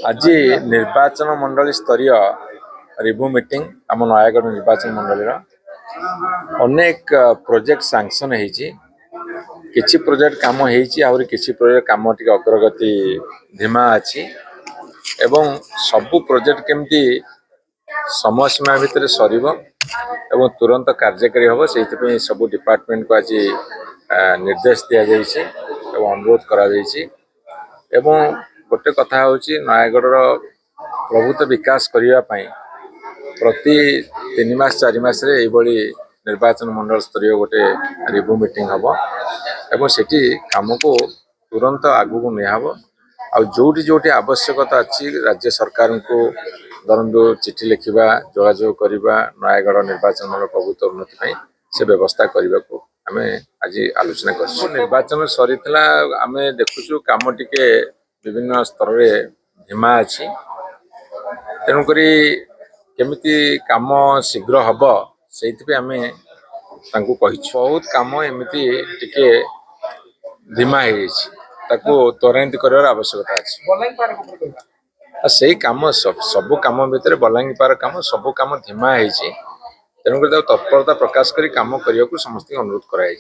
आज निर्वाचन मंडली स्तरीय रिव्यू मीटिंग आम नयागढ़ निर्वाचन मंडली अनेक प्रोजेक्ट सैंक्शन किछि प्रोजेक्ट काम होती किछि प्रोजेक्ट काम टी अग्रगति धीमा अच्छी एवं सबु प्रोजेक्ट केमती समय सीमा भितर सर तुरंत कार्यकारी हम से सब डिपार्टमेंट को आज निर्देश दि जाइए अनुरोध करा गोटे कथा हूँ नयागढ़ प्रभुत्व विकास करने प्रति 3 मास 4 मास निर्वाचन मंडल स्तरीय गोटे रिव्यू मीटिंग हम एवं सेठी काम को तुरंत आगू निहब जोटी जोटी आवश्यकता अच्छी राज्य सरकार को धरतु चिठी लिखा जोगाजोग करवा नयागढ़ निर्वाचन मंडल प्रभुत्व उन्नति से व्यवस्था करने को आम आज आलोचना कर निर्वाचन सरी आम देखुचु कम टिके विभिन्न स्तर में धीमा अच्छी तेणुक केमिति काम शीघ्र हम से आम बहुत कम एमती टिके धीमा हो त्वरान्वित कर आवश्यकता अच्छी से कम सब कम भितर बलांगीपार कम सब कम धीमा तेणुक तत्परता प्रकाश कर कम करने को समस्त अनुरोध कराई।